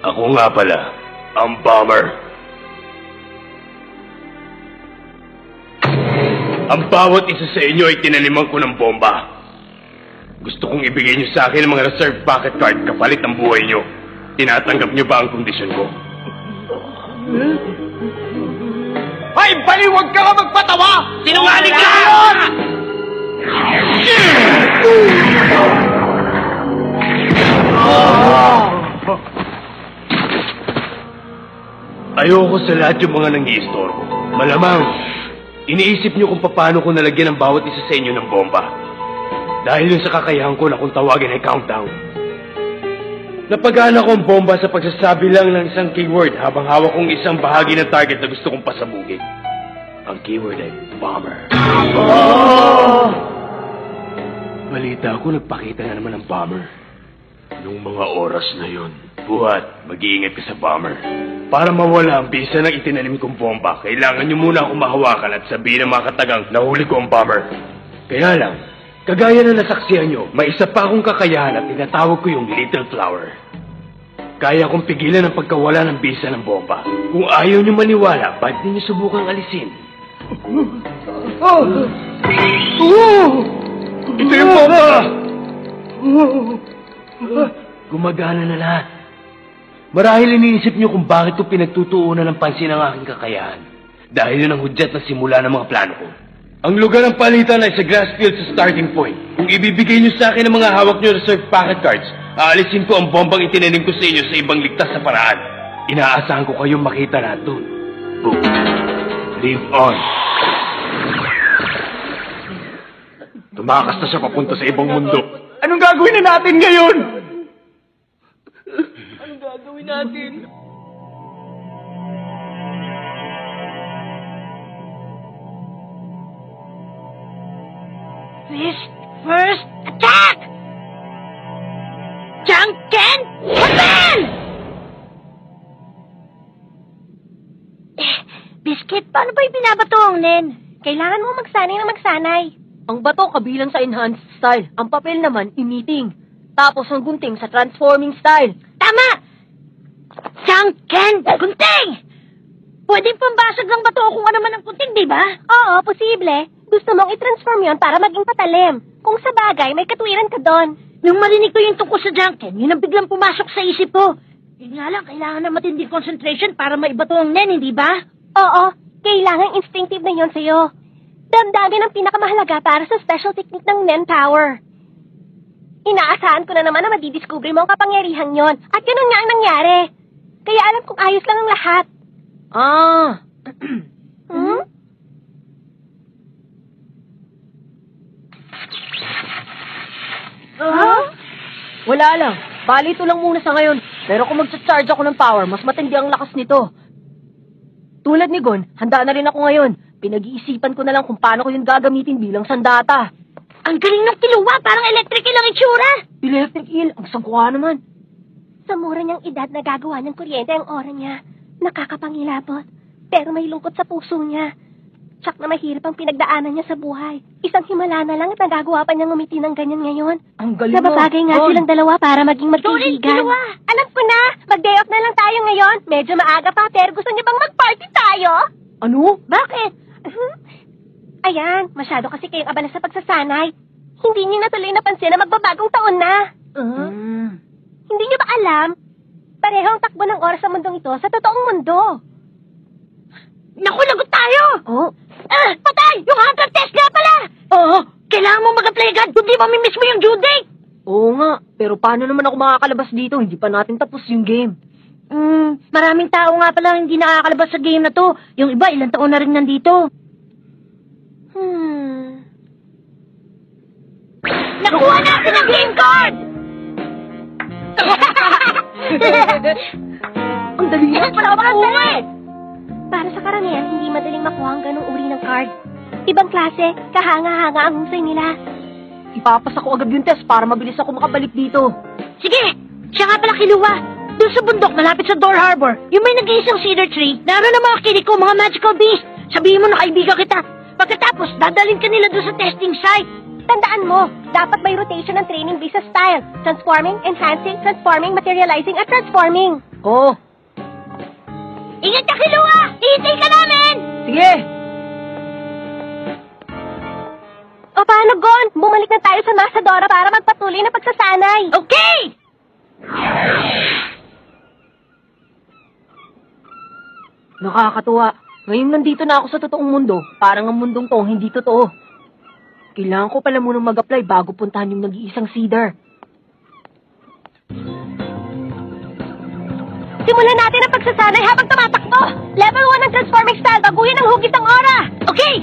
Ako nga pala, ang bomber. Ang bawat isa sa inyo ay tinaniman ko ng bomba. Gusto kong ibigay niyo sa akin ang mga reserve pocket card kapalit ng buhay niyo. Tinatanggap niyo ba ang kondisyon ko? Ay, baliwag ka nga magpatawa! Sinungaling ka! Ayoko sa lahat yung mga nangiistorbo. Malamang, iniisip niyo kung paano ko nalagyan ang bawat isa sa inyo ng bomba. Dahil yun sa kakayahan ko na kung tawagin ay countdown. Napagana ko ang bomba sa pagsasabi lang ng isang keyword habang hawak kong isang bahagi ng target na gusto kong pasabugin. Ang keyword ay bomber. Balita ko, nagpakita na naman ng bomber. Nung mga oras na yun, buhat, mag-iingat ka sa bomber. Para mawala ang bisa ng itinanim kong bomba, kailangan nyo muna akong mahawakan at sabihin ng mga katagang nahuli ko ang bomber. Kaya lang, kagaya na nasaksihan nyo, may isa pa akong kakayahan at tinatawag ko yung Little Flower. Kaya kong pigilan ang pagkawala ng bisa ng bomba. Kung ayaw nyo maniwala, bakit ninyo subukang alisin? Ito yung bomba! Gumagana na lahat. Marahil iniisip nyo kung bakit ko pinagtutuunan ng pansin ang aking kakayahan. Dahil yun ang hudyat na simula ng mga plano ko. Ang lugar ng palitan ay sa grass field sa starting point. Kung ibibigay nyo sa akin ang mga hawak nyo reserve pocket cards, aalisin ko ang bombang itinanim ko sa inyo sa ibang ligtas na paraan. Inaasahan ko kayong makita na doon. Boom. Live on. Tumakas na siya papunta sa ibang mundo. Anong gagawin na natin ngayon? Anong gagawin natin? First attack! Junken Weapon! Biscuit, paano ba ibinabato ang Nen? Kailangan mo magsanay na magsanay. Ang bato kabilang sa enhanced style. Ang papel naman, emitting. Tapos ang gunting sa transforming style. Tama! Junken Gunting! Pwedeng pambasag ng bato kung ano man ang kunting, di ba? Oo, posible. Gusto mong i-transform yon para maging patalim. Kung sa bagay, may katwiran ka doon. Nung marinig ko yung tungkol sa Junken, yun ang biglang pumasok sa isip ko. Yun nga lang, kailangan na matinding concentration para maibato ang Nen, hindi ba? Oo, kailangan instinctive na yon sa'yo. Damdamin ang pinakamahalaga para sa special technique ng Nen Power. Inaasahan ko na naman na madidiscover mo ang kapangyarihan yon. At ganun nga ang nangyari. Kaya alam kong ayos lang ang lahat. Wala lang. Bali ito lang muna sa ngayon. Pero kung magsa-charge ako ng power, mas matindi ang lakas nito. Tulad ni Gon, handa na rin ako ngayon. Pinag-iisipan ko na lang kung paano ko yun gagamitin bilang sandata. Ang galing ng kiluwa, parang electric eel ang itsura. Electric eel, ang sagwa naman. Sa mura niyang edad na gagawa ng kuryente ang aura niya. Nakakapangilabot. Pero may lungkot sa puso niya. Tsak na mahirap ang pinagdaanan niya sa buhay. Isang himala na lang at nagagawa pa niyang umiti ng ganyan ngayon. Ang galing mo. Nababagay nga silang dalawa para maging magkaibigan. Alam ko na, mag-day off na lang tayo ngayon. Medyo maaga pa, pero gusto niyo bang mag-party tayo? Ano? Bakit? Ayan, masyado kasi kayong abala sa pagsasanay. Hindi niyo natuloy napansin na magbabagong taon na. Hindi niyo ba alam? Pareho ang takbo ng oras sa mundong ito sa totoong mundo. Naku, lagot tayo! Oh? Patay! Yung hunger test nga pala! Oo, kailangan mo mag-apply agad, kundi mamimiss mo yung due date! Oo nga, pero paano naman ako makakalabas dito? Hindi pa natin tapos yung game. Maraming tao nga pala hindi nakakalabas sa game na to. Yung iba, ilang taon na rin nandito. Nakuha natin ang game card! Ang dali na pala makuha eh! Para sa karamihan, hindi madaling makuha ang ganong uri ng card. Ibang klase, kahanga-hanga ang husay nila. Ipapasa ko agad yung test para mabilis ako makabalik dito. Sige! Siya nga pala kiluwa. Doon sa bundok, malapit sa Door Harbor, yung may nag-iisang cedar tree, naroon ang mga kiliko, mga magical beast. Sabihin mo na kaibigan kita. Pagkatapos, dadalhin ka nila doon sa testing site. Tandaan mo, dapat may rotation ng training based sa style. Transforming, enhancing, transforming, materializing, at transforming. Oo. Ingat ka, Kilua! Ihintay ka namin! Sige! O paano, Gon? Bumalik na tayo sa Masadora para magpatuloy na pagsasanay. Okay! Nakakatuwa. Ngayon nandito na ako sa totoong mundo. Parang ang mundong to hindi totoo. Kailangan ko pala munang mag-apply bago puntahan yung nag-iisang Cedar. Simulan natin ang pagsasanay habang tumatakbo. Level 1 ng transforming style. Baguhin ang hugis ng aura. Okay!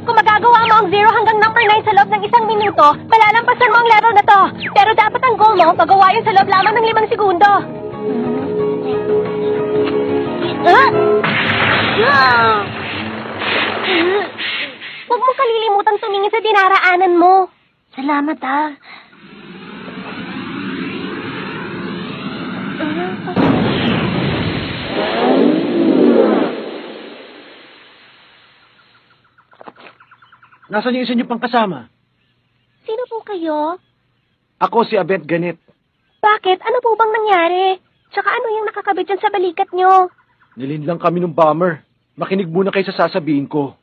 Kung magagawa mo ang 0 hanggang number 9 sa loob ng 1 minuto, malalampasan mo ang level na to. Pero dapat ang goal mo, magawa yun sa loob lamang ng 5 segundo. Huwag mo kalilimutang tumingin sa dinaraanan mo. Salamat, ha. Nasaan yung isa niyo pang kasama? Sino po kayo? Ako si Abet Ganit. Bakit? Ano po bang nangyari? Tsaka ano yung nakakabit dyan sa balikat nyo? Nilin lang kami ng bomber. Makinig muna kayo sa sasabihin ko.